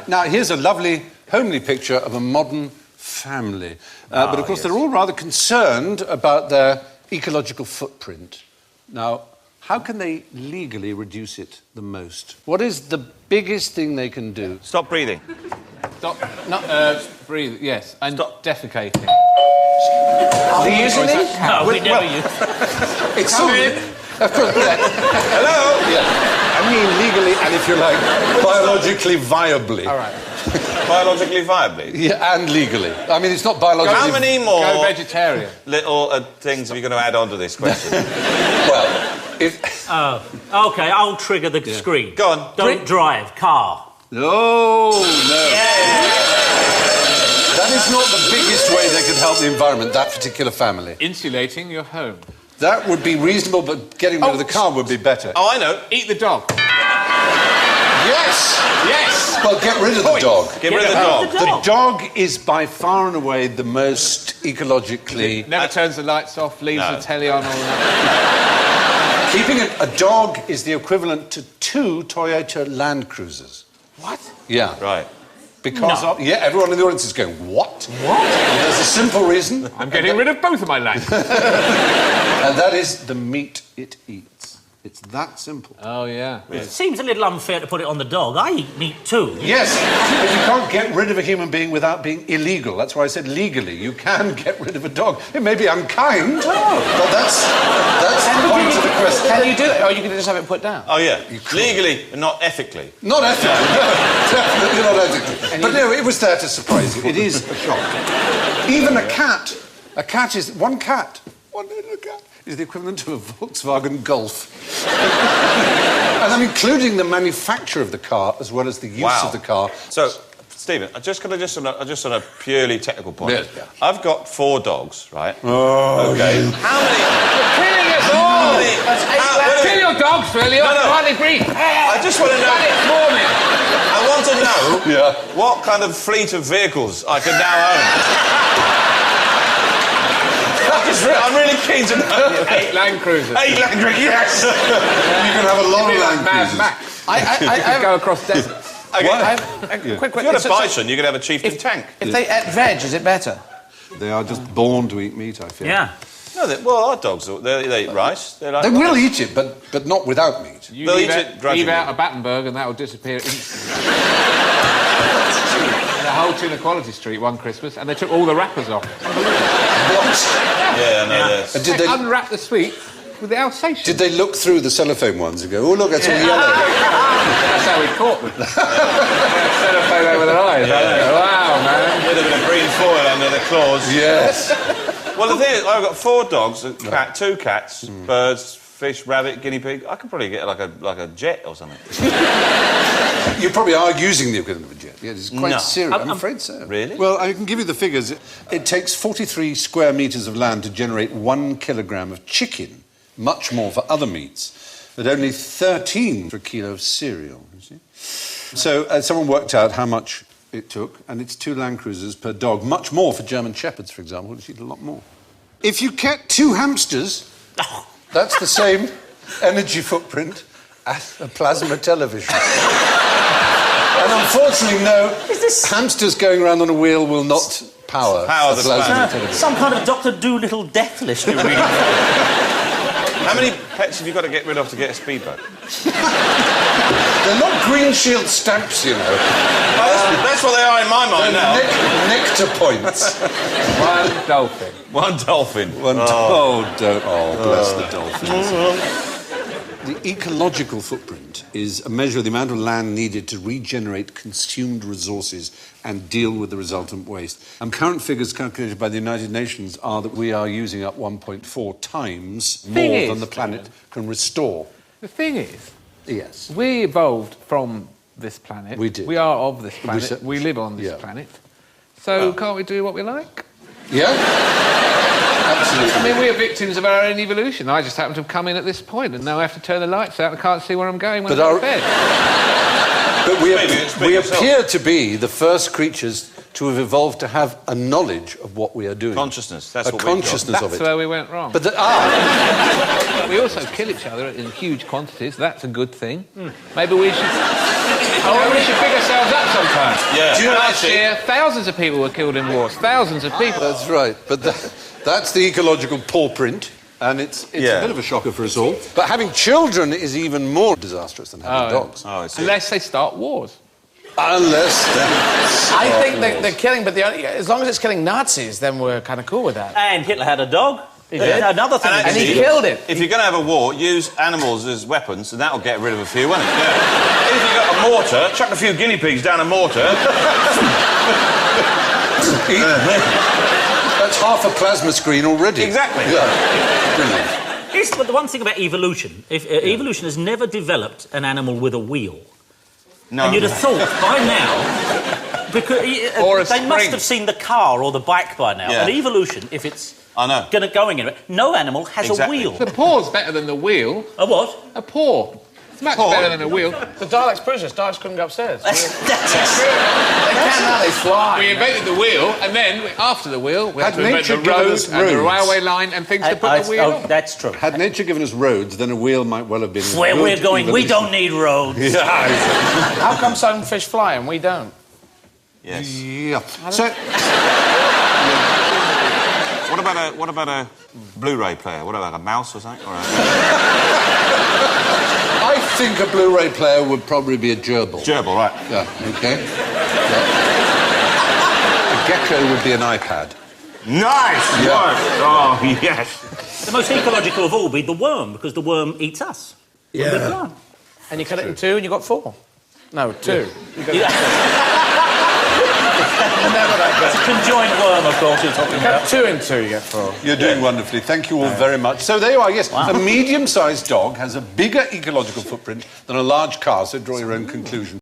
Now, here's a lovely, homely picture of a modern family. But, of course, they're all rather concerned about their ecological footprint. Now, how can they legally reduce it the most? What is the biggest thing they can do? Stop breathing. Stop... breathe, yes. And stop defecating. Are you using it? No, we never use It's something... Of course, yeah. Hello? Yeah. I mean legally and, if you like, biologically viably. All right. Biologically viably? Yeah, and legally. I mean, it's not biologically... How many more... Go vegetarian. ...little things are you going to add on to this question? Well, if... Oh, OK, I'll trigger the screen. Go on. Don't drive, car. No. Yeah. That is not the biggest way they could help the environment, that particular family. Insulating your home. That would be reasonable, but getting rid of the car would be better. Oh, I know. Eat the dog. Yes! Yes! Well, get rid of the dog. Get rid of the dog. The dog is by far and away the most ecologically... Never turns the lights off, leaves the telly on all that. Keeping a dog is the equivalent to 2 Toyota Land Cruisers. What? Yeah. Right. Because of... Yeah, everyone in the audience is going, what? What? And there's a simple reason. I'm getting rid of both of my land. And that is the meat it eats. It's that simple. Oh, yeah. It seems a little unfair to put it on the dog. I eat meat too. Yes, but you can't get rid of a human being without being illegal. That's why I said legally. You can get rid of a dog. It may be unkind, but that's the point of the question. Can you do it, or you can just have it put down? Oh, yeah. Legally, and not ethically. Not ethically, no. Definitely not ethically. But no, it was there to surprise you. It is a shock. Even a cat. A cat is... One little cat is the equivalent to a Volkswagen Golf. And I'm including the manufacture of the car as well as the use of the car. So, Stephen, just on a purely technical point. Yeah. I've got 4 dogs, right? Oh, okay. you. How many? You're killing us all! Kill your dogs, really. No. Hardly breathe. I just want to know... I want to know what kind of fleet of vehicles I can now own. I'm really keen to know. 8 Land Cruisers. 8 Land Cruisers, yes! You can have a lot of Land Mad Cruisers. Max. I go across deserts. Okay. Quick. If you had a bison, you could have a chieftain tank. If they ate veg, is it better? They are just born to eat meat, I feel. Yeah. No, our dogs, they eat rice. They will eat it, but not without meat. They'll eat it grudgingly. Leave out a Battenberg and that will disappear instantly. The whole Inequality Street one Christmas, and they took all the wrappers off. What? Yeah, no, yes. Did they unwrap the sweet with the Alsatian? Did they look through the cellophane ones and go, oh, look, it's all yellow? That's how we caught them. Cellophane over their eyes. Yeah. Wow, man. With a bit of green foil under the claws. Yes. Well, the thing is, I've got 4 dogs, 2 cats, birds, fish, rabbit, guinea pig. I could probably get like a jet or something. You probably are using the equivalent of a jet. Yeah, it's quite serious. I'm afraid so. Really? Well, I can give you the figures. It takes 43 square metres of land to generate 1 kilogram of chicken, much more for other meats, but only 13 for a kilo of cereal, you see. So someone worked out how much it took, and it's 2 Land Cruisers per dog, much more for German Shepherds, for example, which eat a lot more. If you kept 2 hamsters, that's the same energy footprint as a plasma television. And unfortunately, no, hamsters going around on a wheel will not power the plasma television. Some kind of Dr. Dolittle death list you're reading. How many pets have you got to get rid of to get a speedboat? They're not Green Shield stamps, you know. That's what they are in my mind now. Nectar points. 1 dolphin. 1 dolphin. Bless the dolphins. The ecological footprint is a measure of the amount of land needed to regenerate consumed resources and deal with the resultant waste. And current figures calculated by the United Nations are that we are using up 1.4 times more than the planet can restore. The thing is... Yes. We evolved from this planet. We did. We are of this planet. We live on this planet. So can't we do what we like? Yeah. Absolutely. I mean, we are victims of our own evolution. I just happen to have come in at this point, and now I have to turn the lights out and can't see where I'm going when I go to bed. But we appear to be the first creatures to have evolved to have a knowledge of what we are doing. Consciousness, that's what consciousness of it. That's where we went wrong. But we also kill each other in huge quantities. That's a good thing. Maybe we should... we should big ourselves up Yeah. Do you know Last year, thousands of people were killed in wars. Thousands of people. That's right, but that's the ecological paw print, and it's a bit of a shocker for us all. But having children is even more disastrous than having dogs. Oh, I see. Unless they start wars. Unless I think they're killing, but as long as it's killing Nazis, then we're kind of cool with that. And Hitler had a dog. Another thing. And he killed it. If you're going to have a war, use animals as weapons, and that'll get rid of a few, won't it? Yeah. If you've got a mortar, chuck a few guinea pigs down a mortar. That's half a plasma screen already. Exactly. Yeah. Brilliant. But the one thing about evolution, evolution has never developed an animal with a wheel. No. And you'd have thought by now, because Or a they must spring. have seen the car or the bike by now. Yeah. And evolution, if it's I know. going in it, no animal has Exactly. a wheel. The paw's better than the wheel. A what? A paw. It's much Paw? better than a wheel. The Daleks pushed us. Daleks couldn't go upstairs. They That's can now, they fly. We invented the wheel, and then, after the wheel, we had Had to invent nature the given road us and the roads? railway line and things to put the wheel on. that's true. Had nature given us roads, then a wheel might well have been... Where good we're going, we evolution. don't need roads. How come some fish fly and we don't? Yes. Yeah. So, What about a Blu-ray player? What about a mouse or something? All right. I think a Blu-ray player would probably be a gerbil. Gerbil, right. Yeah, okay. Yeah. A gecko would be an iPad. Nice! Yeah. Right. Oh, yes. The most ecological of all would be the worm, because the worm eats us. Yeah. And you cut it in two and you got 4. No, 2. Never that It's a conjoined worm, of course, you're talking good. about. Cut 2 in 2, you get 4. You're doing wonderfully. Thank you all very much. So there you are, yes. A medium-sized dog has a bigger ecological footprint than a large car, so draw your own conclusion.